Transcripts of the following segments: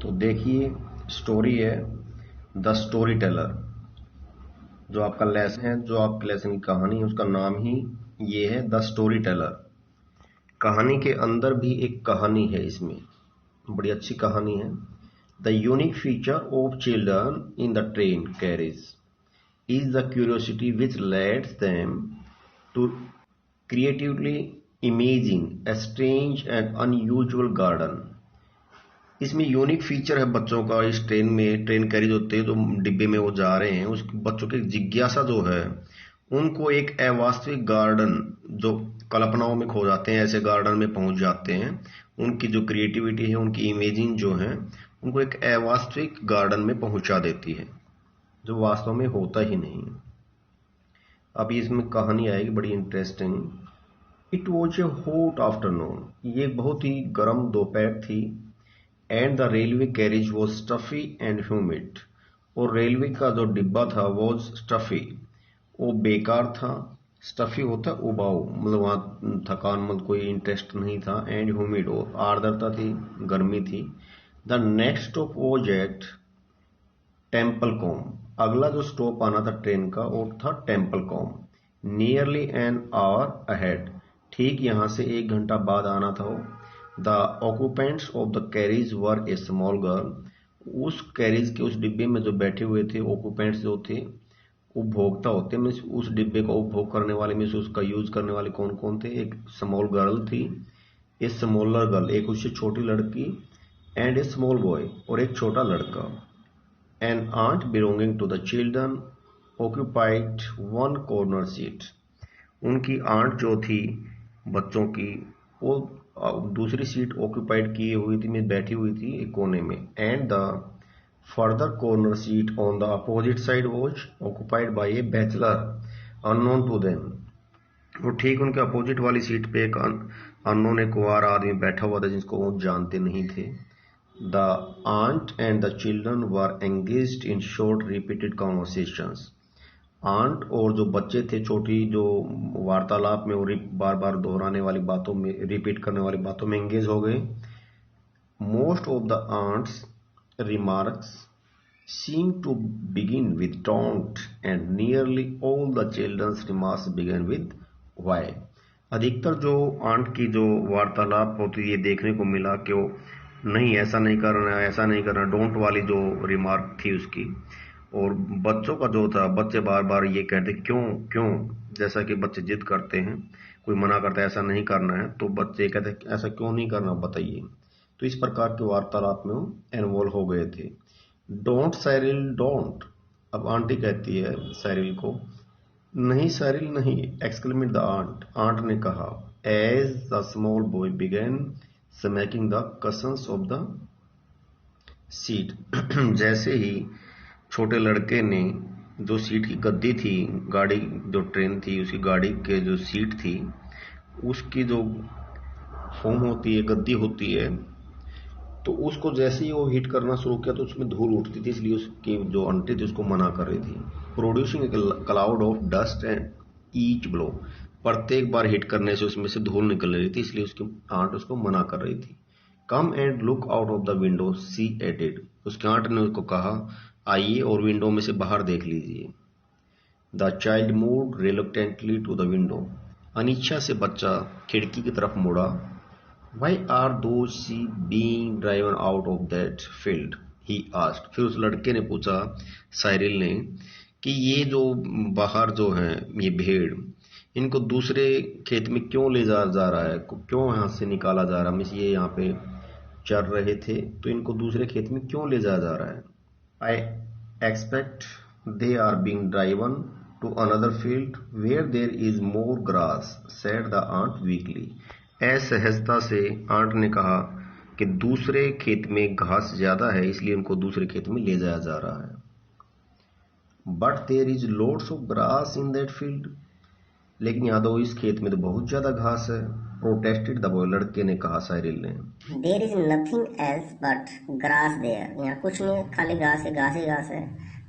तो देखिए स्टोरी है द स्टोरी टेलर। जो आपका लेसन है, जो आपके लेसन की कहानी है, उसका नाम ही ये है द स्टोरी टेलर। कहानी के अंदर भी एक कहानी है, इसमें बड़ी अच्छी कहानी है। The unique feature of children in the train carriage is the curiosity which leads them to creatively imagine a strange and unusual garden। इसमें यूनिक फीचर है बच्चों का। इस ट्रेन में, ट्रेन कैरिज होते हैं, जो डिब्बे में वो जा रहे हैं, उस बच्चों की जिज्ञासा जो है, उनको एक अवास्तविक गार्डन, जो कल्पनाओं में खो जाते हैं, ऐसे गार्डन में पहुंच जाते हैं। उनकी जो क्रिएटिविटी है, उनकी इमेजिंग जो है, उनको एक अवास्तविक गार्डन में पहुंचा देती है, जो वास्तव में होता ही नहीं। अभी इसमें कहानी आएगी बड़ी interesting. It was A hot afternoon, ये बहुत ही गर्म दोपहर थी। And the railway carriage was stuffy and humid, और रेलवे का जो डिब्बा था वॉज स्टफी, वो बेकार था। स्टफी होता है उबाऊ, मतलब वहां थकान, मतलब कोई इंटरेस्ट नहीं था। एंड ह्यूमिड, और आर्द्रता थी, गर्मी थी। The next stop was at Templecombe, अगला जो स्टॉप आना था ट्रेन का वो था टेम्पलकॉम। नियरली एन आवर अहेड, ठीक यहां से 1 घंटा बाद आना था वो। The occupants of the carriage were a small girl, उस कैरिज के, उस डिब्बे में जो बैठे हुए थे, ऑक्यूपेंट्स जो थे, उपभोक्ता होते, मीन्स उस डिब्बे का उपभोग करने वाले, मीन्स उसका यूज करने वाले कौन कौन थे। एक स्मॉल गर्ल थी, ए स्मॉलर गर्ल, एक उससे छोटी लड़की, एंड ए स्मॉल बॉय, और एक छोटा लड़का। An aunt belonging to the children occupied one corner seat, उनकी आंट जो थी बच्चों की, वो दूसरी सीट ऑक्यूपाइड किए हुई थी, में बैठी हुई थी एक कोने में। And the further corner seat on the opposite side was occupied by a bachelor unknown to them, और ठीक उनके अपोजिट वाली सीट पे एक अननोन, एक कुंवारा आदमी बैठा हुआ था जिसको वो जानते नहीं थे। The aunt and the children were engaged in short repeated conversations। Aunt और जो बच्चे थे, छोटी जो वार्तालाप में, और बार बार दोहराने वाली बातों में, रिपीट करने वाली बातों में एंगेज हो गए। Most of the aunt's remarks seem to begin with don't, and nearly all the children's remarks begin with why। अधिकतर जो आंट की जो वार्तालाप होती है, देखने को मिला कि वो नहीं, ऐसा नहीं करना, ऐसा नहीं करना, डोंट वाली जो रिमार्क थी उसकी। और बच्चों का जो था, बच्चे बार बार ये कहते क्यों क्यों, जैसा कि बच्चे जिद करते हैं, कोई मना करता है ऐसा नहीं करना है, तो बच्चे कहते ऐसा क्यों नहीं करना, बताइए। तो इस प्रकार के वार्तालाप में वो इन्वॉल्व हो गए थे। डोंट सैरिल डोंट, अब आंटी कहती है सैरिल को, नहीं सैरिल नहीं, एक्सक्लेमेड द आंट, आंट ने कहा। As the small boy began smacking the cushions of the seat, जैसे ही छोटे लड़के ने जो सीट की गद्दी थी, गाड़ी जो ट्रेन थी उसकी गाड़ी के जो सीट थी, उसकी जो फोम होती है, गद्दी होती है, तो उसको जैसे ही वो हिट करना शुरू किया तो उसमें धूल उठती थी, इसलिए उसकी जो आंटी थी उसको मना कर रही थी। Producing cloud of dust and each blow, प्रत्येक बार हिट करने से उसमें से धूल निकल रही थी, इसलिए उसकी आंट उसको मना कर रही थी। Come and look out of the window she added, उसकी आंट ने उसको कहा आइए और विंडो में से बाहर देख लीजिए। The child moved reluctantly to the window, अनिच्छा से बच्चा खिड़की की तरफ मुड़ा। Why are those sheep being driven out of that field, he asked, फिर उस लड़के ने पूछा, साइरिल ने, कि ये जो बाहर जो है ये भेड़, इनको दूसरे खेत में क्यों ले जा रहा है, क्यों यहाँ से निकाला जा रहा है, मिस ये यहाँ पे चर रहे थे तो इनको दूसरे खेत में क्यों ले जा रहा है। I expect they are being driven to another field where there is more grass, said the aunt weakly. असहजता से आंट ने कहा कि दूसरे खेत में घास ज्यादा है, इसलिए उनको दूसरे खेत में ले जाया जा रहा है। But there is loads of grass in that field, लेकिन यहाँ तो इस खेत में तो बहुत ज्यादा घास है। प्रोटेस्टेड द बॉय, लड़के ने कहा साइरिल ने। There is nothing else but grass there, यहाँ कुछ नहीं, खाली घास ही घास है।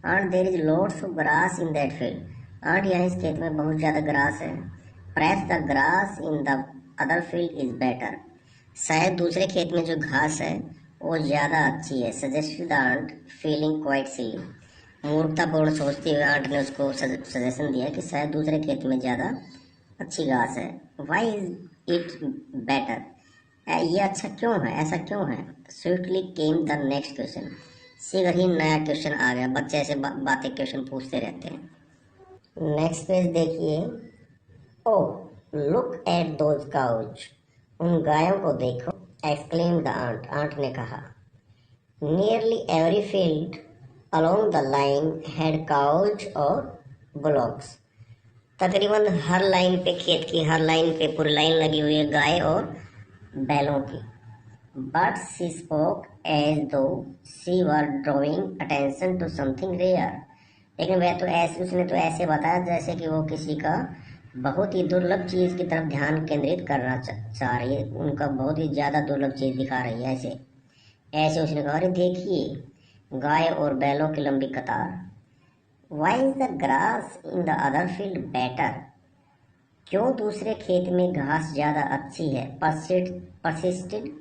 And there is loads of grass in that field, and यहाँ इस खेत में बहुत ज्यादा ग्रास है। Perhaps the grass in the other field is better, शायद दूसरे खेत में जो घास है वो ज़्यादा अच्छी है। सजेस्टेड आंट फीलिंग क्वाइट सिली, मूर्खतापूर्ण सोचते हुए आंट ने उसको सजेशन दिया कि शायद दूसरे खेत में ज़्यादा अच्छी घास है। वाई इज इट बेटर, ये अच्छा क्यों है, ऐसा क्यों है। Swiftly came the next question, शीघ्र ही नया क्वेश्चन आ गया। बच्चे ऐसे बातें क्वेश्चन पूछते रहते हैं। नेक्स्ट पेज देखिए। Oh look at those cows, उन गायों को देखो। एक्सक्लेम द आंट, आंट ने कहा। Nearly every field along the line had cows और बुलॉक्स, तकरीबन हर लाइन पे, खेत की हर लाइन पे पूरी लाइन लगी हुई है गाय और बैलों की। But she spoke as though she were drawing attention to something rare, लेकिन वह तो ऐसे, उसने तो ऐसे बताया जैसे कि वो किसी का बहुत ही दुर्लभ चीज की तरफ ध्यान केंद्रित करना चाह रही है, उनका बहुत ही ज्यादा दुर्लभ चीज दिखा रही है। ऐसे ऐसे उसने कहा, अरे देखिए गाय और बैलों की लंबी कतार। Why is the grass in the other field better, क्यों दूसरे खेत में घास ज्यादा अच्छी है। परसिस्टेड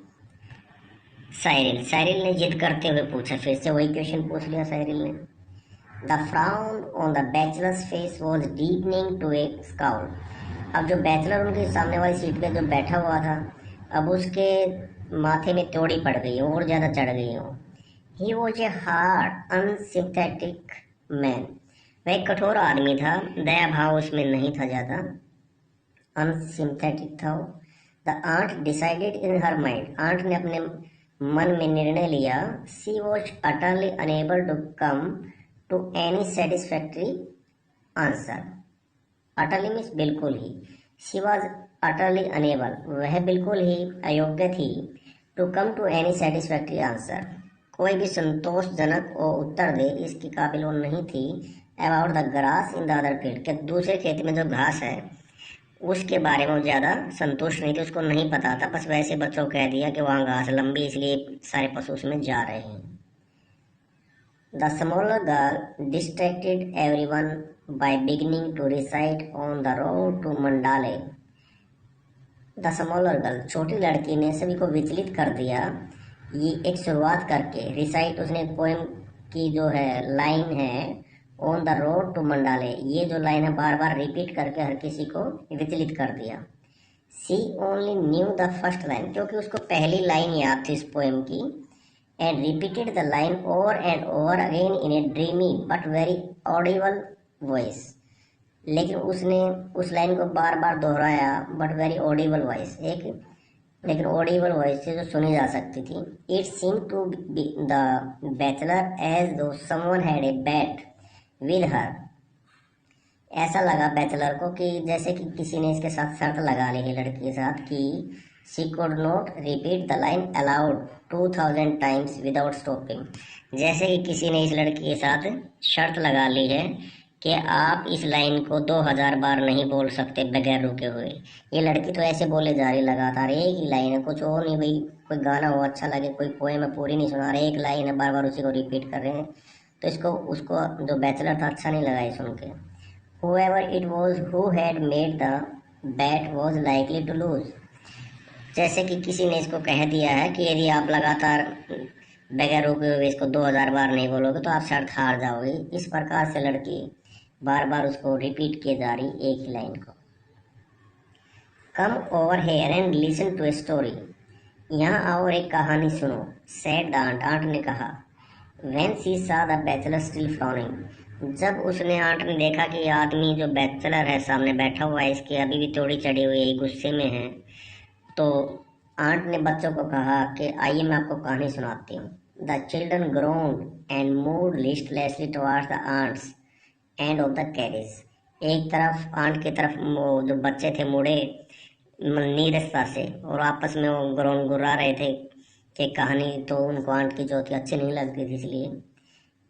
साइरिल, साइरिल ने जिद करते हुए पूछा। फिर से वही क्वेश्चन पूछ लिया साइरिल ने। The frown on the bachelor's face was deepening to a scowl, अब जो बैचलर उनके सामने वाली सीट पे जो बैठा हुआ था, अब उसके माथे में त्योड़ी पड़ गई और ज्यादा चढ़ गई हो। He was a hard unsympathetic man, वह एक कठोर आदमी था, दया भाव उसमें नहीं था ज्यादा, अनसिंथेटिक था। The aunt decided in her mind, aunt ने अपने मन में निर्णय लिया। She was utterly unable to come to any satisfactory answer. Utterly means बिल्कुल ही, शी वॉज अटरली अनेबल, वह बिल्कुल ही अयोग्य थी, to come to any satisfactory answer, कोई भी संतोषजनक और उत्तर दे इसकी काबिल वो नहीं थी। About the grass in the other field, के दूसरे खेत में जो घास है उसके बारे में वो ज्यादा संतुष्ट नहीं थी, उसको नहीं पता था, बस वैसे बच्चों को कह दिया कि वहां घास लंबी इसलिए सारे पशु उसमें जा रहे हैं। The smaller girl distracted everyone by beginning to recite on the road to Mandalay. The smaller girl, छोटी लड़की ने सभी को विचलित कर दिया, ये एक शुरुआत करके। रिसाइट, उसने पोएम की जो है लाइन है, on the road to Mandalay, ये जो लाइन है बार बार रिपीट करके हर किसी को विचलित कर दिया। She only knew the first line, क्योंकि उसको पहली लाइन याद थी इस पोएम की। And repeated the line over and over again in a dreamy but very audible voice, लेकिन उसने उस लाइन को बार बार दोहराया, बट वेरी ऑडिबल वॉइस, एक लेकिन ऑडिबल वॉइस से जो सुनी जा सकती थी। It seem to be the bachelor as though someone had a bet with her, ऐसा लगा बैचलर को कि जैसे कि किसी ने इसके साथ शर्त लगा ली है लड़की के साथ कि she could not repeat the line allowed 2000 times without stopping, जैसे कि किसी ने इस लड़की के साथ शर्त लगा ली है कि आप इस लाइन को 2000 बार नहीं बोल सकते बगैर रुके हुए। ये लड़की तो ऐसे बोले जा रही लगातार, एक ही लाइन है, कुछ और नहीं भाई, कोई गाना हो अच्छा लगे, कोई पोएम है पूरी नहीं सुना रहे, एक लाइन है बार बार उसी को रिपीट कर रहे हैं, तो इसको उसको जो बैचलर था अच्छा नहीं लगा ये सुन के। Whoever it was who had made the bet was likely to lose, जैसे कि किसी ने इसको कह दिया है कि यदि आप लगातार बगैर रुके हुए इसको 2000 बार नहीं बोलोगे तो आप शर्त हार जाओगे। इस प्रकार से लड़की बार बार उसको रिपीट किए जा रही एक ही लाइन को। Come over here and listen to a story, यहाँ आओ और एक कहानी सुनो। सेड द आंट, आंट ने कहा। When she saw the bachelor still frowning, जब उसने, आंट ने देखा कि आदमी जो बैचलर है सामने बैठा हुआ है इसकी अभी भी थोड़ी चढ़ी हुई है, गुस्से में है, तो आंट ने बच्चों को कहा कि आइए मैं आपको कहानी सुनाती हूँ। The children groaned and moved listlessly towards the aunt's end of the carriage, एक तरफ आंट की तरफ वो जो बच्चे थे मुड़े नीरसता से, और आपस में वो ग्रोन गुर्रा रहे थे कि कहानी तो उनको आंट की जो थी अच्छी नहीं लग रही थी, इसलिए।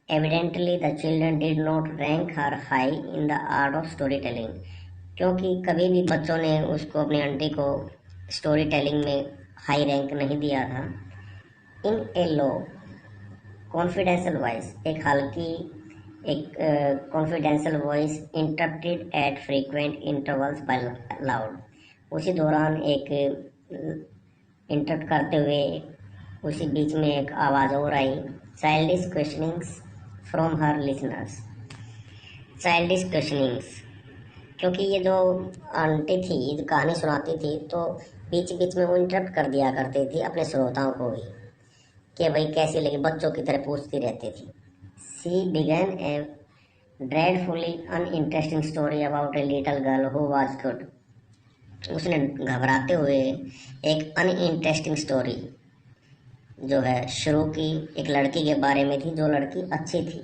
Evidently the children did not rank her high in the art of story telling, क्योंकि कभी भी बच्चों ने उसको, अपनी आंटी को, स्टोरी टेलिंग में हाई रैंक नहीं दिया था। इन ए लो कॉन्फिडेंशियल वॉइस, एक हल्की, एक confidential voice interrupted at frequent intervals by loud, उसी दौरान एक इंटरप्ट करते हुए उसी बीच में एक आवाज़ और आई, childish questionings from her listeners. Childish questionings, क्योंकि ये जो आंटी थी जो कहानी सुनाती थी तो बीच बीच में वो इंटरप्ट कर दिया करती थी अपने श्रोताओं को भी, कि भाई कैसी लगी, बच्चों की तरह पूछती रहती थी। She began a dreadfully uninteresting story about a little girl who was good. उसने घबराते हुए एक अनइंटरेस्टिंग स्टोरी जो है शुरू की, एक लड़की के बारे में थी जो लड़की अच्छी थी।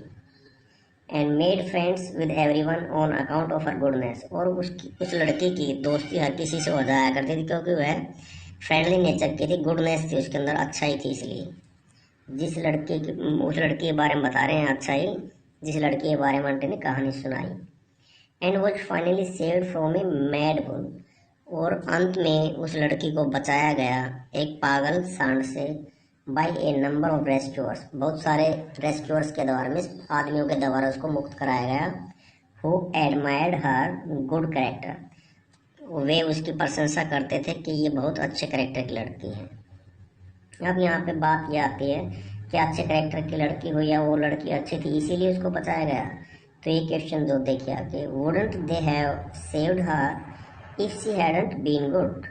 And made friends with everyone on account of her goodness, और उस लड़की की दोस्ती हर किसी से हो जाया करती थी क्योंकि वह फ्रेंडली नेचर की थी, गुडनेस थी उसके अंदर, अच्छाई थी। इसलिए उस लड़की के बारे में बता रहे हैं, अच्छाई, जिस लड़की के बारे में आंटी ने कहानी सुनाई। And was finally saved from a mad bull, और अंत में उस लड़की को बचाया गया एक पागल सांड से, by a number of rescuers, बहुत सारे रेस्क्यूअर्स के द्वारा में आदमियों के द्वारा उसको मुक्त कराया गया। Who admired her good character, वे उसकी प्रशंसा करते थे कि ये बहुत अच्छे कैरेक्टर की लड़की है। अब यहाँ पे बात ये आती है कि अच्छे कैरेक्टर की लड़की हो या वो लड़की अच्छी थी इसीलिए उसको बचाया गया। तो ये क्वेश्चन जो देखिए कि wouldn't they have saved her if she hadn't been good,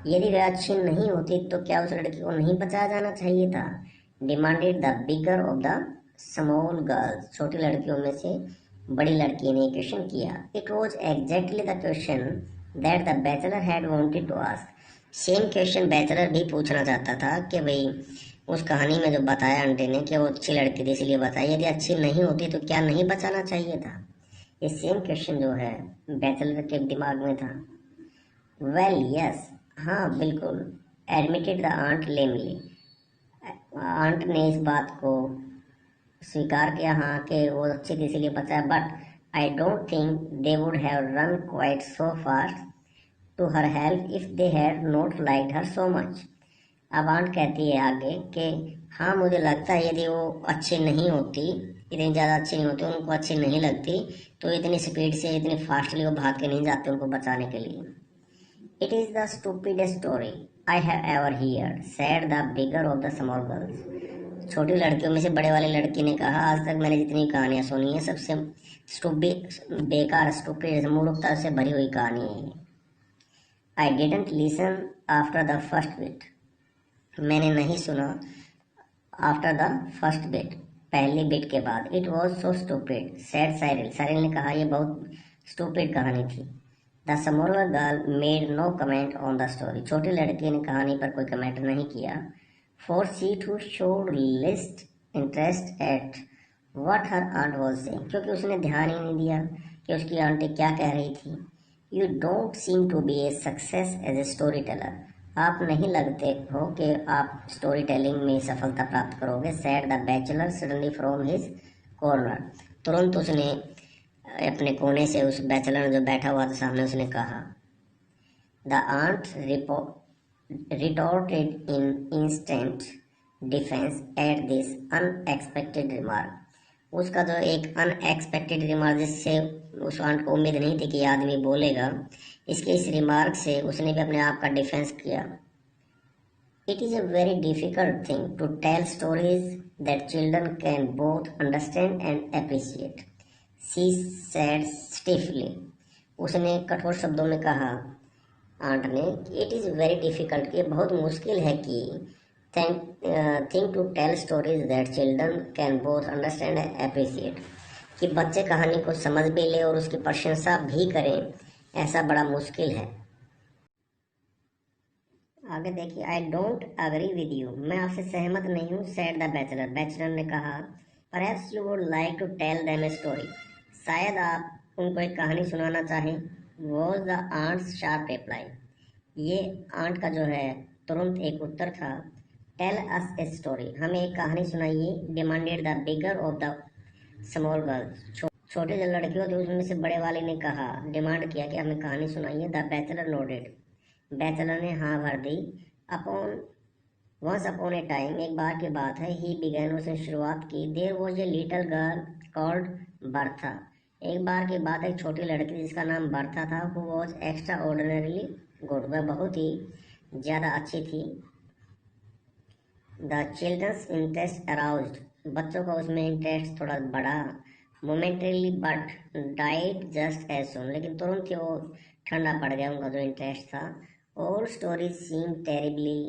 यदि वह अच्छी नहीं होती तो क्या उस लड़की को नहीं बचाया जाना चाहिए था। Demanded the bigger of the small girls, छोटी लड़कियों में से बड़ी लड़की ने क्वेश्चन किया। It was exactly the question that the bachelor had wanted to ask, same question bachelor भी पूछना चाहता था कि भाई उस कहानी में जो बताया आंटी ने कि वो अच्छी लड़की थी इसलिए बताई, यदि अच्छी नहीं होती तो क्या नहीं बचाना चाहिए था। ये सेम क्वेश्चन जो है बैचलर के दिमाग में था। वेल यस, हाँ बिल्कुल, एडमिटेड द आंट लेमली, आंट ने इस बात को स्वीकार किया, हाँ कि वो अच्छी थी इसलिए बचाया, but I don't think they would have run quite so fast to her help if they had not liked her so much. अब आंट कहती है आगे कि हाँ मुझे लगता है यदि वो अच्छी नहीं होती, इतनी ज़्यादा अच्छी नहीं होती, उनको अच्छी नहीं लगती तो इतनी स्पीड से इतनी फास्टली वो भाग के नहीं जाते उनको बचाने के लिए। It is the stupidest story I have ever heard, said the bigger of the small girls. छोटी लड़कियों में से बड़े वाली लड़की ने कहा, आज तक मैंने जितनी कहानियाँ सुनी है सबसे बेकार, स्टूपिड, मूर्खता से भरी हुई कहानी है। I didn't listen after the first bit, मैंने नहीं सुना after the first bit, पहली बिट के बाद। It was so stupid, said Cyril, Cyril ने कहा यह बहुत स्टूपिड कहानी थी। The smaller girl made no comment on the story, छोटी लड़की ने कहानी पर कोई कमेंट नहीं किया। For she too showed least interest at what her aunt was saying, क्योंकि उसने ध्यान ही नहीं दिया कि उसकी आंटी क्या कह रही थी। You don't seem to be a success as a storyteller, आप नहीं लगते हो कि आप स्टोरी टेलिंग में सफलता प्राप्त करोगे। said the bachelor suddenly from his corner, तुरंत उसने अपने कोने से उस बैचलर जो बैठा हुआ था सामने उसने कहा। The aunt retorted in instant defense at this unexpected remark, उसका जो एक अनएक्सपेक्टेड रिमार्क जिससे उस आंट को उम्मीद नहीं थी कि आदमी बोलेगा, इसके इस रिमार्क से उसने भी अपने आप का डिफेंस किया। It is a very difficult thing to tell stories that children can both understand and appreciate, she said stiffly, उसने कठोर शब्दों में कहा आंट ने, इट इज़ वेरी डिफिकल्ट, कि बहुत मुश्किल है कि thing to tell stories that children can both understand and appreciate, कि बच्चे कहानी को समझ भी ले और उसकी प्रशंसा भी करें, ऐसा बड़ा मुश्किल है। आगे देखिए, I don't agree with you, मैं आपसे सहमत नहीं हूँ। सेड द बैचलर, बैचलर ने कहा। Perhaps you would like to tell them a story, शायद आप उनको एक कहानी सुनाना चाहें। Was the aunt's sharp reply, ये आंट का जो है तुरंत एक उत्तर था। टेल अस ए स्टोरी, हमें एक कहानी सुनाइए। Demanded the bigger of the small girls, छोटे जो लड़कियों थे उसमें से बड़े वाले ने कहा, डिमांड किया कि हमें कहानी सुनाइए। द बैचलर नोडेड, बैचलर ने हाँ भर दी। वंस अपॉन ए टाइम, एक बार की बात है। ही बिगैन, उसने शुरुआत की। There was a little girl called Bertha, एक बार की बात है, एक छोटी लड़की जिसका नाम बर्था था। Who was extra ordinarily good, वह बहुत ही ज़्यादा अच्छी थी। द चिल्ड्रंस इंटरेस्ट अराउज्ड, बच्चों का उसमें इंटरेस्ट थोड़ा बढ़ा। Momentarily but died just as soon, लेकिन तुरंत ही वो ठंडा पड़ गया उनका जो इंटरेस्ट था। All stories seem terribly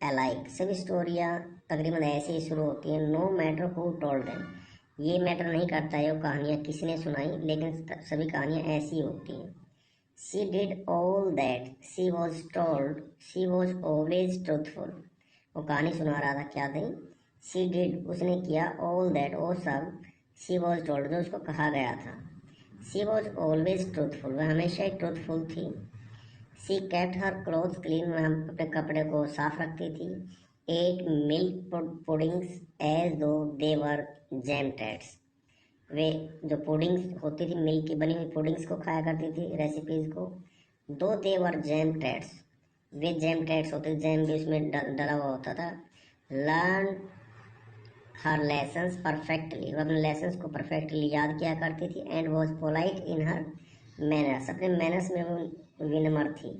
alike, सभी स्टोरियाँ तकरीबन ऐसे ही शुरू होती हैं। No matter who told them, ये मैटर नहीं करता है वो कहानियाँ किसने सुनाई, लेकिन सभी कहानियाँ ऐसी होती हैं। She did all that she was told, she was always truthful, वो कहानी सुना रहा था क्या थी। She did, उसने किया, all that, वो सब, she was told, जो उसको कहा गया था। She was always truthful, वह हमेशा ही truthful थी। She kept her clothes clean, वह अपने कपड़े को साफ रखती थी। Ate milk puddings as though they were jam tarts, वे जो पुडिंग्स होती थी मिल्क की बनी हुई पुडिंग्स को खाया करती थी, रेसिपीज को। दो दे वर जैम ट्रेट्स, वे जैम ट्रेट्स होते, जैम भी उसमें डला हुआ होता था। लर्न हर लेसन्स परफेक्टली, वह अपने लेसन्स को परफेक्टली याद किया करती थी। And was polite in her manners, अपने मैनर्स में वो विनम्र थी।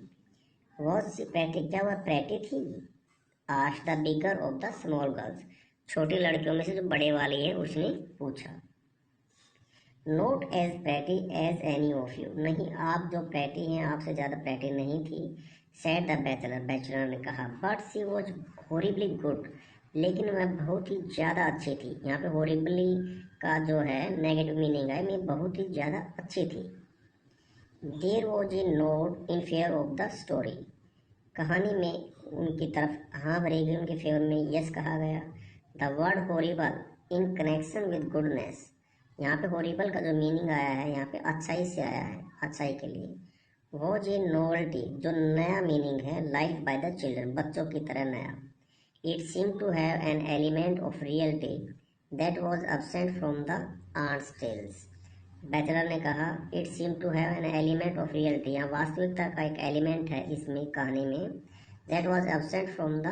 वॉज सी प्रेटी, क्या वह प्रेटी थी? Asked the bigger of the small girls, छोटी लड़कियों में से जो बड़े वाली है उसने पूछा। Not as pretty as any of you, नहीं आप जो प्रेटी हैं आपसे ज़्यादा प्रेटी नहीं थी। सेड द बैचलर, बैचलर ने कहा। But she was horribly good, लेकिन वह बहुत ही ज़्यादा अच्छी थी। यहाँ पे हॉरिबली का जो है नेगेटिव मीनिंग है, मैं बहुत ही ज़्यादा अच्छी थी। There was a note in fair of the story, कहानी में उनकी तरफ हाँ भरी गई, उनके फेवर में यस कहा गया। The word horrible in connection with goodness, यहाँ पे हॉरिबल का जो मीनिंग आया है यहाँ पे अच्छाई से आया है, अच्छाई के लिए। वो जे नोवेल्टी, जो नया मीनिंग है, लाइफ बाय द चिल्ड्रन, बच्चों की तरह नया। It seem to have an element of reality that was absent from the aunt's tales, bachelor ने कहा it seem to have an element of reality, यहाँ वास्तविकता का एक एलिमेंट है इसमें कहानी में। That was absent from the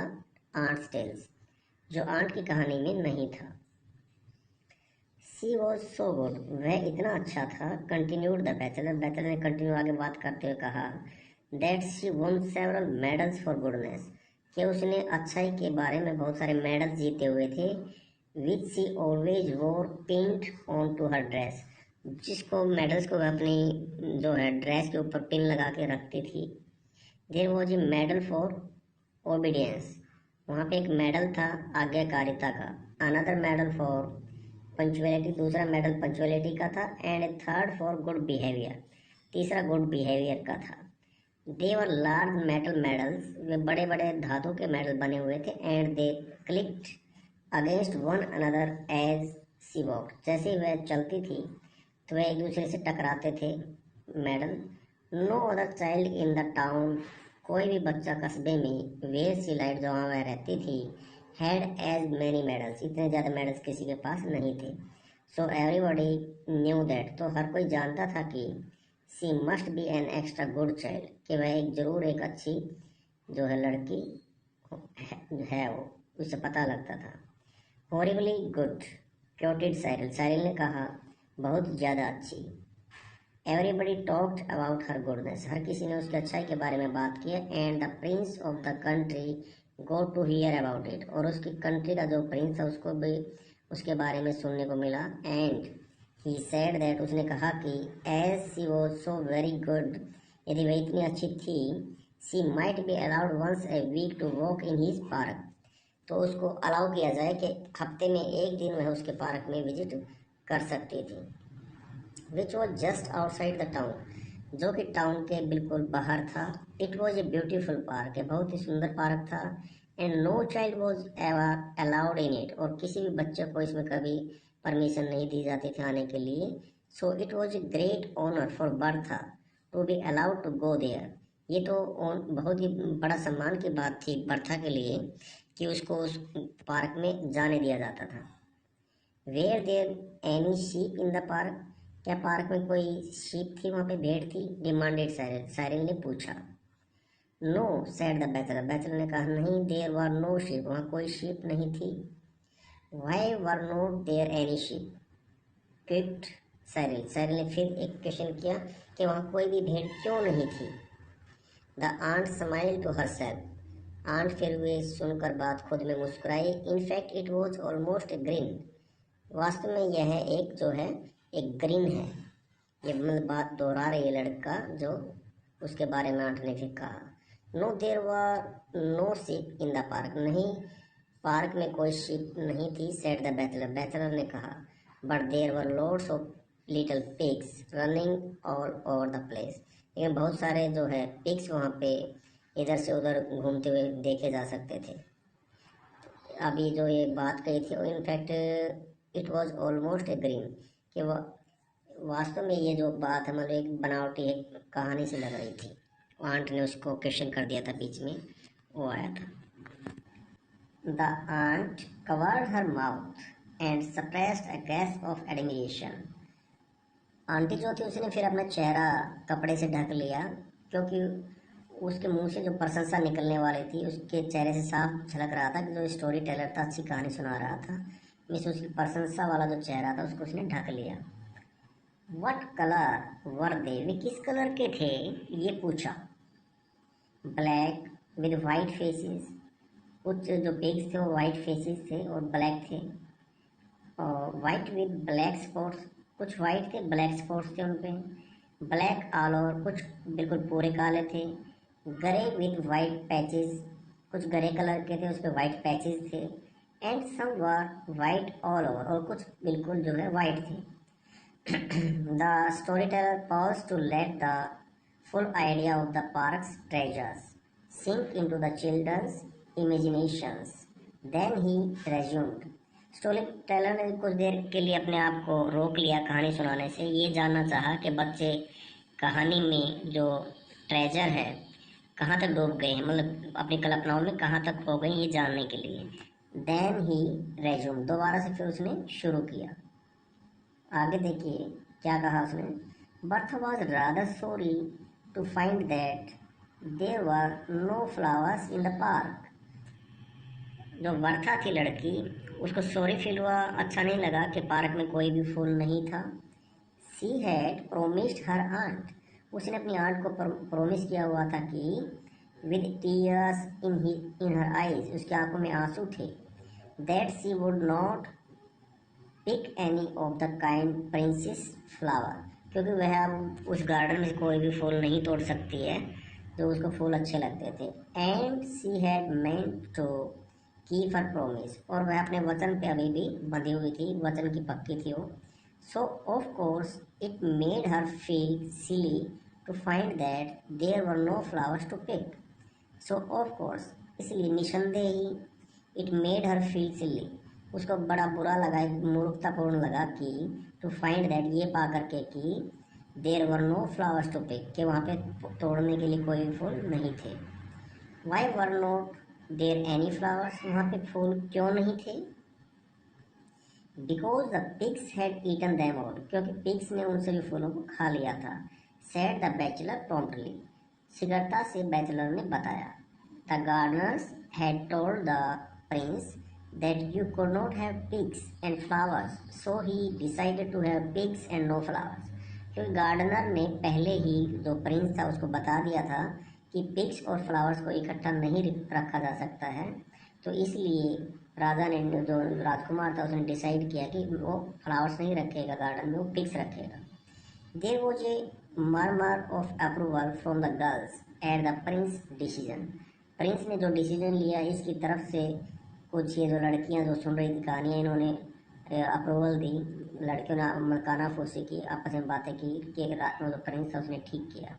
aunt's tales, जो आंट की कहानी में नहीं था। सी वॉज सो गुड, वह इतना अच्छा था। कंटिन्यूड द बैचलर, बैचलर ने कंटिन्यू आगे बात करते हुए कहा। That she one several medals for goodness, कि उसने अच्छाई के बारे में बहुत सारे मेडल्स जीते हुए थे। Which she always wore pinned on to her dress, जिसको मेडल्स को अपनी जो है ड्रेस के ऊपर पिन लगा के रखती थी। There was a medal for obedience, वहाँ पे एक मेडल था आज्ञाकारिता का। अनदर मेडल फॉर पंचुअलिटी, दूसरा मेडल पंचुअलिटी का था। And a third for good behaviour, तीसरा गुड बिहेवियर का था। They were large metal medals, वे बड़े बड़े धातु के मेडल बने हुए थे। And they clicked against one another as she walk, जैसे वह चलती थी तो वह एक दूसरे से टकराते थे medal. No other child in the town, कोई भी बच्चा कस्बे में वेयर सी लाइट, जहाँ वह रहती थी, हैड एज मैनी मेडल्स, इतने ज़्यादा मेडल्स किसी के पास नहीं थे। सो एवरीबडी न्यू दैट, तो हर कोई जानता था कि she must be an extra good child, कि वह एक जरूर एक अच्छी जो है लड़की है, वो उसे पता लगता था। Horribly good quoted Cyril, Cyril ने कहा बहुत ज़्यादा अच्छी। Everybody talked about her goodness, हर किसी ने उसकी अच्छाई के बारे में बात की। And the prince of the country go to hear about it, और उसकी कंट्री का जो प्रिंस है उसको भी उसके बारे में सुनने को मिला। एंड ही सेड दैट, उसने कहा कि as she was so very good, यदि वह इतनी अच्छी थी, she might be allowed once a week to walk in his park, तो उसको अलाउ किया जाए कि हफ्ते में एक दिन वह उसके पार्क में विजिट कर सकती थी। Which was just outside the town, जो कि टाउन के बिल्कुल बाहर था। It was a beautiful park, बहुत ही सुंदर पार्क था। And no child was ever allowed in it, और किसी भी बच्चे को इसमें कभी परमिशन नहीं दी जाती थी आने के लिए। So it was a great honour for Bertha to be allowed to go there, ये तो बहुत ही बड़ा सम्मान की बात थी बर्था के लिए कि उसको उस पार्क में जाने दिया जाता था। Were there any sheep in the park, क्या पार्क में कोई शीप थी, वहां पे भेड़ थी? डिमांडेड साइरल, साइरल ने पूछा। No said the bachelor, bachelor ने कहा नहीं। देयर वर नो शीप, वहां कोई शीप नहीं थी। Why were not there any sheep queried Cyril, Cyril ने फिर एक क्वेश्चन किया कि वहां कोई भी भेड़ क्यों नहीं थी। The aunt smile to herself, aunt फिर वे सुनकर बात खुद में मुस्कुराई। In fact it was almost a grin. वास्तव में यह एक जो है एक ग्रीन है। ये मतलब बात दोहरा रही है लड़का जो उसके बारे में आंट ने फिर कहा। No there were no sheep in the park. नहीं, पार्क में कोई शिप नहीं थी। Said the bachelor. बैचलर ने कहा। But there were lots of little pigs running all over the place. लेकिन बहुत सारे जो है पिग्स वहाँ पे इधर से उधर घूमते हुए देखे जा सकते थे। अभी जो ये बात कही थी, in fact it was almost a green, कि वास्तव में ये जो बात है मतलब एक बनावटी एक कहानी से लग रही थी। आंट ने उसको क्वेश्चन कर दिया था बीच में, वो आया था। The aunt covered her mouth and suppressed a gasp of admiration. Aunty जो थी उसने फिर अपना चेहरा कपड़े से ढक लिया, क्योंकि उसके मुंह से जो प्रशंसा निकलने वाली थी उसके चेहरे से साफ झलक रहा था कि जो स्टोरी टेलर था अच्छी कहानी सुना रहा था। मिस उसकी प्रशंसा वाला जो चेहरा था उसको उसने ढक लिया। वट कलर वर दे। वे किस कलर के थे ये पूछा। Black with white faces. कुछ जो पिग्स थे वो वाइट फेसेस थे और ब्लैक थे। और वाइट विद ब्लैक स्पॉट्स। कुछ वाइट थे, ब्लैक स्पॉट्स थे उन पे। Black all over. कुछ बिल्कुल पूरे काले थे। Grey with white patches. कुछ ग्रे कलर के थे, उस पे वाइट पैचेस थे। And some were white all over. और कुछ बिल्कुल जो है वाइट थे। The storyteller paused to let the full idea of the park's treasures sink into the children's imaginations. Then he resumed. Story teller ने कुछ देर के लिए अपने आप को रोक लिया कहानी सुनाने से। ये जानना चाहा कि बच्चे कहानी में जो ट्रेजर है कहाँ तक डूब गए हैं, मतलब अपनी कल्पनाओं में कहाँ तक खो गए, ये जानने के लिए। Then he resume. दोबारा से फिर उसने शुरू किया। आगे देखिए क्या कहा उसने। Bertha was rather sorry to find that there were no flowers in the park. जो बर्था थी लड़की, उसको सॉरी फील हुआ, अच्छा नहीं लगा कि पार्क में कोई भी फूल नहीं था। She had promised her aunt. उसने अपनी आंट को प्रोमिस किया हुआ था कि with tears in her eyes, उसकी आंखों में आंसू थे, that she would not pick any of the kind prince's flower, क्योंकि वह अब उस गार्डन में कोई भी फूल नहीं तोड़ सकती है जो उसको फूल अच्छे लगते थे। And she had meant to keep her promise. और वह अपने वचन पे अभी भी बंधी हुई थी, वचन की पक्की थी वो। So of course it made her feel silly to find that there were no flowers to pick. So of course, इसलिए निसंदेह ही, it made her feel silly, उसको बड़ा बुरा लगा, मूर्खतापूर्ण लगा कि टू फाइंड दैट, ये पा करके कि there were no flowers to pick, कि वहाँ पे तोड़ने के लिए कोई भी फूल नहीं थे। Why were not there any flowers, वहाँ पे फूल क्यों नहीं थे। Because the pigs had eaten them all, क्योंकि पिग्स ने उन सभी फूलों को खा लिया था। सेड द बैचलर प्रॉम्प्टली, शीघ्रता से बैचलर ने बताया। The Gardner's had told the Prince that you could not have pigs and flowers, so he decided to have pigs and no flowers. क्योंकि गार्डनर ने पहले ही जो प्रिंस था उसको बता दिया था कि पिग्स और फ्लावर्स को इकट्ठा नहीं रखा जा सकता है, तो इसलिए राजा ने, जो राजकुमार था, उसने डिसाइड किया कि वो फ्लावर्स नहीं रखेगा गार्डन में, वो पिग्स रखेगा। There was a murmur of approval from the girls at the prince decision. Prince ने जो डिसीजन लिया इसकी तरफ से कुछ ये जो लड़कियां जो सुन रही थी कहानियाँ, इन्होंने अप्रूवल दी। लड़कियों ने काना फूसी की, आपस में बातें की कि रात में जो प्रिंस था उसने ठीक किया।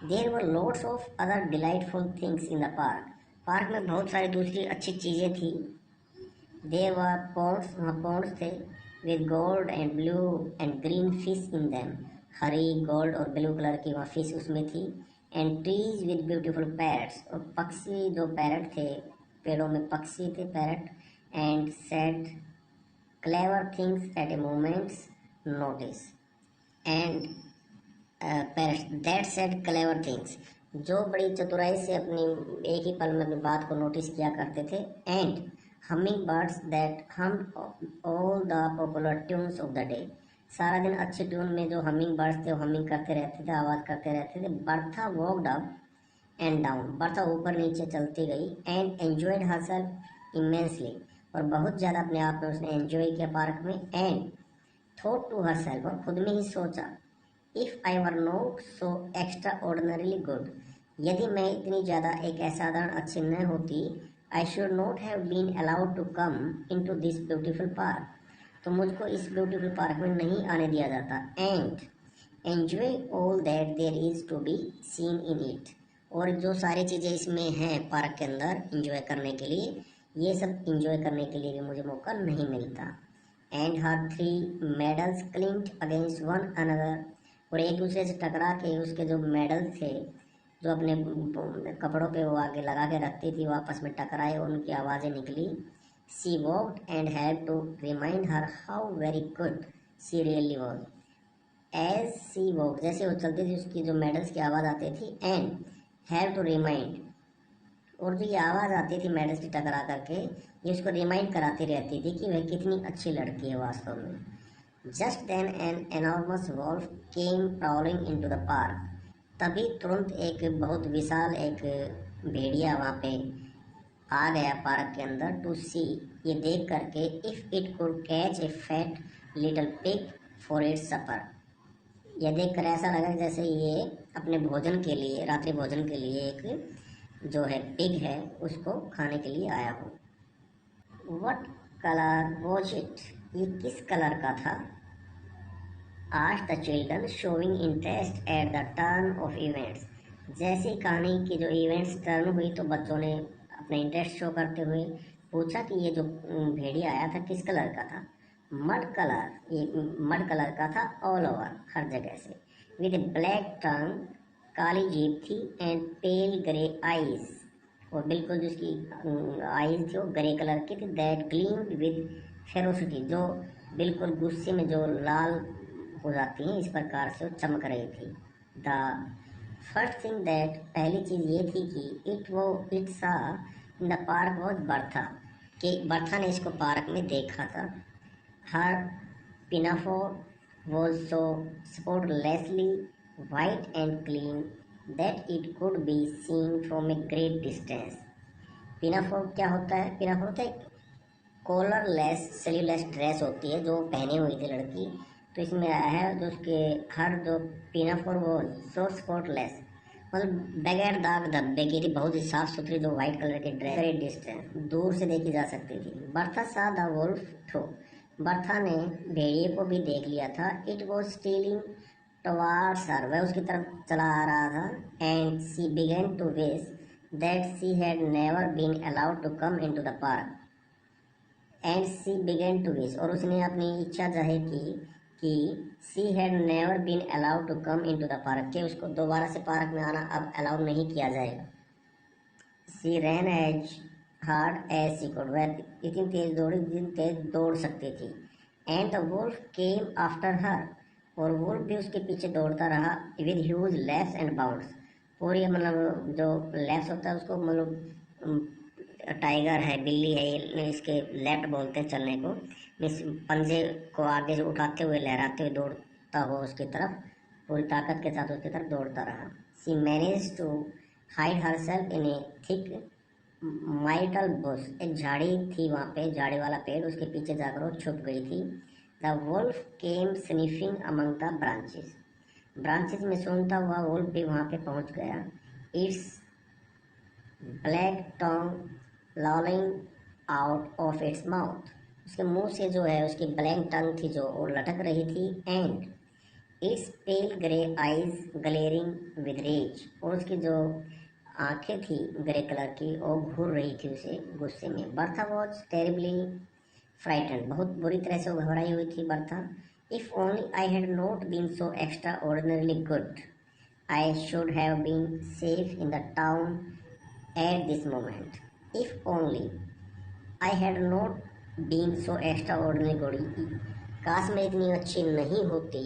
There were lots of other delightful things in the park. पार्क में बहुत सारी दूसरी अच्छी चीज़ें थी। देयर वर पॉन्ड्स, वहाँ पॉन्ड्स थे, with gold and blue and green fish in them. हरी, गोल्ड और ब्लू कलर की वहाँ फिश उसमें थी। And trees with beautiful parrots, और पक्षी जो पैरट थे, पेड़ों में पक्षी थे parrot. And said clever things at a moment's notice. And parrot that said clever things, जो बड़ी चतुराई से अपनी एक ही पल में अपनी बात को नोटिस किया करते थे। एंड हमिंग बर्ड्स दैट हम all the popular tunes of the day, सारा दिन अच्छे ट्यून में जो हमिंग बर्ड्स थे वो हमिंग करते रहते थे, आवाज़ करते रहते थे। Bertha walked up and down, Bertha ऊपर नीचे चलती गई, एंड एंजॉयड हरसेल्फ इमेंसली, और बहुत ज़्यादा अपने आप में उसने एंजॉय किया पार्क में, एंड थॉट टू हरसेल्फ, और खुद में ही सोचा, if I were not so extraordinarily good, यदि मैं इतनी ज़्यादा एक असाधारण अच्छी न होती, I should not have been allowed to come in to this beautiful park, तो मुझको इस ब्यूटीफुल पार्क में नहीं आने दिया जाता, and enjoy all that there is to be seen in it, और जो सारी चीज़ें इसमें हैं पार्क के अंदर इंजॉय करने के लिए, ये सब इंजॉय करने के लिए भी मुझे मौका नहीं मिलता। And her three medals clinked against one another, और एक दूसरे से टकरा के उसके जो मेडल थे जो अपने कपड़ों पे वो आगे लगा के रखती थी, वो आपस में टकराए और उनकी आवाज़ें निकली। She walked and had to remind her how very good she really was, as she walk, जैसे वो चलती थी उसकी जो मेडल्स की आवाज़ आती थी, एंड हैव टू रिमाइंड, और जो ये आवाज़ आती थी मेडल्स की टकरा करके, ये उसको रिमाइंड कराती रहती थी कि वह कितनी अच्छी लड़की है वास्तव में। Just then an enormous wolf came prowling into the park, तभी तुरंत एक बहुत विशाल एक भेड़िया वहाँ पे आ गया पार्क के अंदर, टू सी, ये देख करके, if it could catch a fat little pig for its supper, यह देख कर ऐसा लगा जैसे ये अपने भोजन के लिए, रात्रि भोजन के लिए एक जो है पिग है उसको खाने के लिए आया हो। वट कलर वॉज इट, ये किस कलर का था? Asked the children showing interest at the turn off events, जैसे कहानी की जो इवेंट्स टर्न हुई तो बच्चों ने अपना इंटरेस्ट शो करते हुए पूछा कि ये जो भेड़िया आया था किस कलर का था? मड कलर, ये मड कलर का था, ऑल ओवर, हर जगह से, विद ब्लैक टंग, काली जीभ थी, एंड पेल ग्रे आईज, और बिल्कुल जिसकी आईज थी वो ग्रे कलर की थी, दैट ग्लीम्ड विद फेरोसिटी, जो बिल्कुल गुस्से में जो लाल हो जाती हैं इस प्रकार से वो चमक रही थी। द फर्स्ट थिंग दैट, पहली चीज़ ये थी कि it saw in the park was Bertha, कि बर्था ने इसको पार्क में देखा था। Her pinafore was so spotlessly white and clean that it could be seen from a great distance. Pinafore क्या होता है? पिनाफोर होता है कॉलर लेस स्लीवलेस ड्रेस होती है जो पहनी हुई थी लड़की, तो इसमें आया है जो उसके हर जो पिनाफोर वो सो स्पॉटलेस, मतलब बगैर दाग धब्बे की थी, बहुत ही साफ सुथरी जो व्हाइट कलर की ड्रेस, ग्रेट डिस्टेंस, दूर से देखी जा सकती थी। बर्था सा द वुल्फ थ्रो, बर्था ने भेड़िए को भी देख लिया था। It was stealing towards her, वह उसकी तरफ चला आ रहा था, and she began to wish that she had never been allowed to come into the park, and she began to wish, और उसने अपनी इच्छा जाहिर की कि she had never been allowed to come into the park, कि उसको दोबारा से पार्क में आना अब अलाउ नहीं किया जाएगा। She ran as hard as she could, वह इतनी तेज दौड़ी जितनी तेज दौड़ सकती थी। And the wolf came after her, और वुल्फ भी उसके पीछे दौड़ता रहा, with huge leaps and bounds, पूरी मतलब जो लैप्स होता है उसको मतलब टाइगर है, बिल्ली है, ये इसके लेफ्ट बोलते हैं चलने को, इस पंजे को आगे से उठाते हुए लहराते हुए दौड़ता हुआ उसकी तरफ, पूरी ताकत के साथ उसकी तरफ दौड़ता रहा। She manage to hide herself in a thick myrtle bush, एक झाड़ी थी वहाँ पे, झाड़ी वाला पेड़, उसके पीछे जाकर वो छुप गई थी। The wolf came sniffing among the branches, branches में सूंघता हुआ वुल्फ भी वहाँ पे पहुँच गया। Its black tongue lolling out of its mouth, उसके मुंह से जो है उसकी ब्लैक टंग थी जो वो लटक रही थी, and its pale grey eyes glaring with rage, और उसकी जो आंखें थी ग्रे कलर की वो घूर रही थी उसे गुस्से में। बर्था वॉज टेरिबली फ्राइटेंड, बहुत बुरी तरह से वो घबराई हुई थी Bertha. If only I had not been so extraordinarily good, I should have been safe in the town at this moment. If only I had not been so extraordinary good, काश मैं इतनी अच्छी नहीं होती,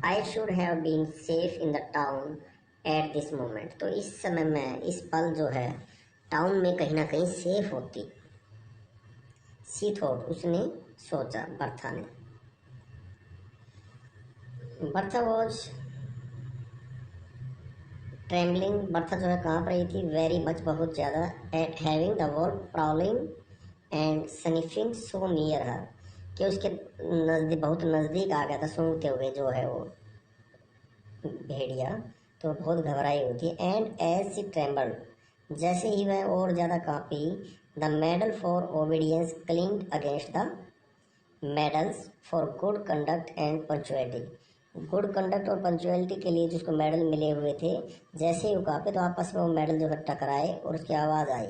I should have been safe in the town at this moment, तो इस समय मैं इस पल जो है टाउन में कहीं ना कहीं सेफ होती। She thought, उसने सोचा, बर्था ने। बर्था was ट्रेमलिंग बर्था जो है कांप रही थी, वेरी मच बहुत ज़्यादा, at having the wolf prowling and sniffing so near her, कि उसके नज़दीक, बहुत नज़दीक आ गया था सूंघते हुए जो है वो भेड़िया, तो बहुत घबराई हुई थी। एंड एज सी ट्रेम्बल्ड, जैसे ही वह और ज़्यादा कांपी, the medal for obedience clinked against the medals for good conduct and punctuality, good conduct और पंचुअलिटी के लिए जिसको मेडल मिले हुए थे, जैसे ही वो कांपे तो आपस में वो मेडल जो है टकराए और उसकी आवाज़ आई।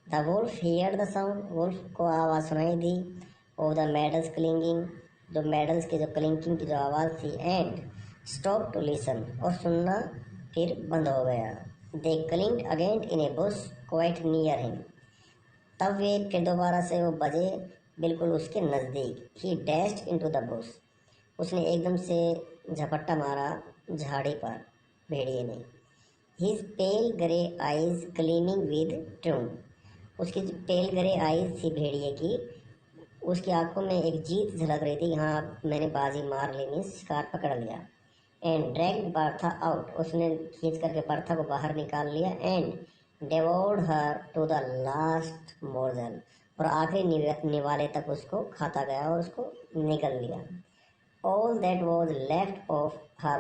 The wolf hear the sound, wolf को आवाज़ सुनाई दी, और द मेडल्स क्लिंगिंग, जो मेडल्स के जो क्लिंकिंग की जो आवाज़ थी, एंड स्टॉप टू लिसन, और सुनना फिर बंद हो गया। They clinked again in a bush quite near him, तब वे फिर दोबारा से वो बजे बिल्कुल उसके नज़दीक। He dashed into the bush, उसने एकदम से झपट्टा मारा झाड़ी पर भेड़िए ने। His pale grey eyes gleaming with tune, उसकी जो पेल ग्रे आइज थी भेड़िए की, उसकी आंखों में एक जीत झलक रही थी, हाँ मैंने बाजी मार ली, मीन्स शिकार पकड़ लिया। एंड ड्रैग्ड बर्था आउट, उसने खींच करके बर्था को बाहर निकाल लिया। And devoured her to the last morsel, और आखिरी निवाले तक उसको खाता गया और उसको निगल लिया। All that was left of her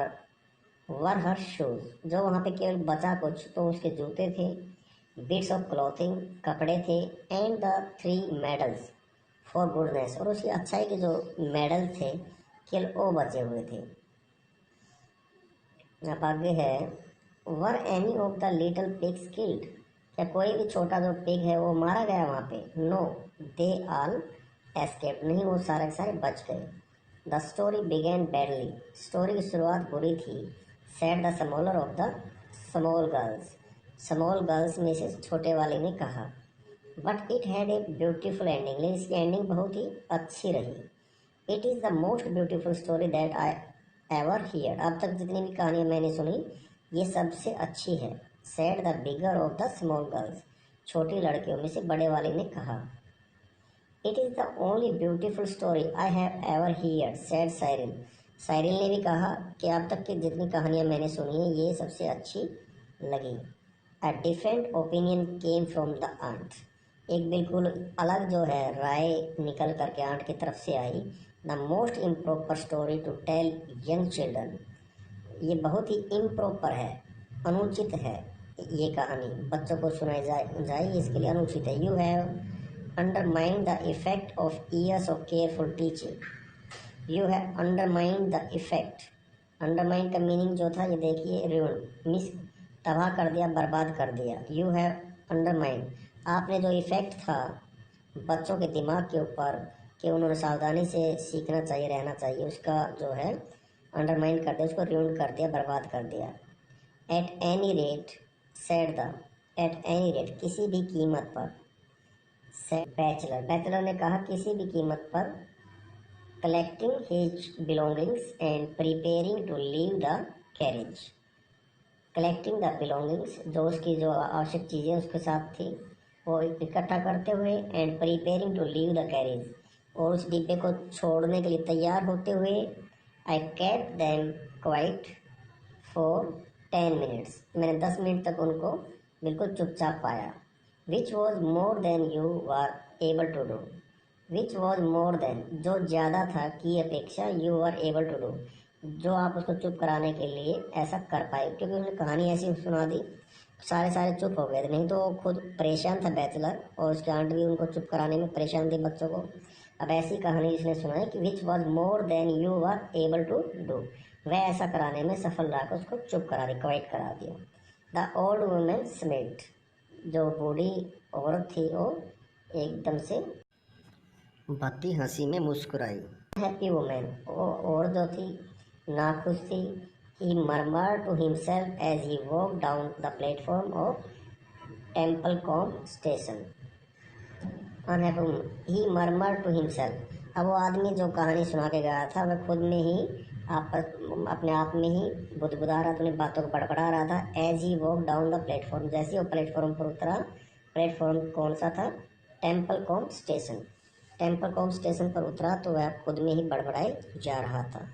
were her shoes, जो वहाँ पे केवल बचा कुछ तो उसके जूते थे, bits of clothing, कपड़े थे, and the 3 medals for goodness, और उसकी अच्छाई के जो मेडल थे केवल वो बचे हुए थे। अब आगे है, were any of the little pigs killed, क्या कोई भी छोटा जो पिग है वो मारा गया वहाँ पे? नो, दे ऑल एस्केप, नहीं वो सारे सारे बच गए। The story began badly, story की शुरुआत बुरी थी। Said the smaller of the small girls, small girls में से छोटे वाले ने कहा। बट इट हैड ए ब्यूटीफुल एंडिंग, लेकिन इसकी एंडिंग बहुत ही अच्छी रही। It is the most beautiful story that I ever hear, अब तक जितनी भी कहानियाँ मैंने सुनी ये सबसे अच्छी है। Said the bigger of the small girls, छोटी लड़कियों में से बड़े वाले ने कहा। It is the only beautiful story I have ever here, said Cyril, Cyril ने भी कहा कि अब तक की जितनी कहानियाँ मैंने सुनी है ये सबसे अच्छी लगी। A different opinion came from the aunt, एक बिल्कुल अलग जो है राय निकल करके आंट की तरफ से आई। The most improper story to tell young children, ये बहुत ही इम्प्रॉपर है, अनुचित है, ये कहानी बच्चों को सुनाई जाए इसके लिए अनुचित है। You have undermined the effect of years of careful teaching, you have undermined the effect, undermined का मीनिंग जो था ये देखिए, रूइन, मिस, तबाह कर दिया, बर्बाद कर दिया। यू हैव अंडरमाइंड, आपने जो इफेक्ट था बच्चों के दिमाग के ऊपर कि उन्होंने सावधानी से सीखना चाहिए, रहना चाहिए, उसका जो है अंडरमाइन कर दिया, उसको रूइन कर दिया, बर्बाद कर दिया। At any rate, said the, at any rate, किसी भी कीमत पर, सेड बैचलर, बैचलर ने कहा किसी भी कीमत पर। Collecting his belongings and preparing to leave the carriage, collecting the belongings, जो उसकी जो आवश्यक चीज़ें उसके साथ थी वो इकट्ठा करते हुए, and preparing to leave the carriage, और उस डिब्बे को छोड़ने के लिए तैयार होते हुए। I kept them quite for 10 minutes, मैंने 10 मिनट तक उनको बिल्कुल चुपचाप पाया। Which was more than you are able to do, which was more than, जो ज़्यादा था की अपेक्षा, you are able to do, जो आप उसको चुप कराने के लिए ऐसा कर पाए, क्योंकि उसने कहानी ऐसी सुना दी सारे चुप हो गए थे, नहीं तो खुद परेशान था बैचलर, और उसके आंट भी उनको चुप कराने में परेशान थी बच्चों को। अब ऐसी कहानी जिसने सुनाई कि which was more than you are able to do, वह ऐसा कराने में सफल रहा कर उसको चुप करा दिया, क्वाइट करा दिया। द ओल्ड वुमेन स्मिल्ड, जो बूढ़ी औरत थी वो एकदम से भद्दी हंसी में मुस्कुराई। हैप्पी वुमेन, वो औरत जो थी नाखुश थी। He murmured to himself as he walked down the platform of Templecombe station. Unhappy woman, he murmured to himself. अब वो आदमी जो कहानी सुना के गया था वह खुद में ही अपने आप में ही बुदबुदा रहा था, अपनी बातों को बड़बड़ा रहा था। As he walked down the platform, जैसे वो प्लेटफॉर्म पर उतरा, प्लेटफॉर्म कौन सा था? टेम्पलकॉम स्टेशन, टेम्पलकॉम स्टेशन पर उतरा तो वह खुद में ही बड़बड़ाए जा रहा था।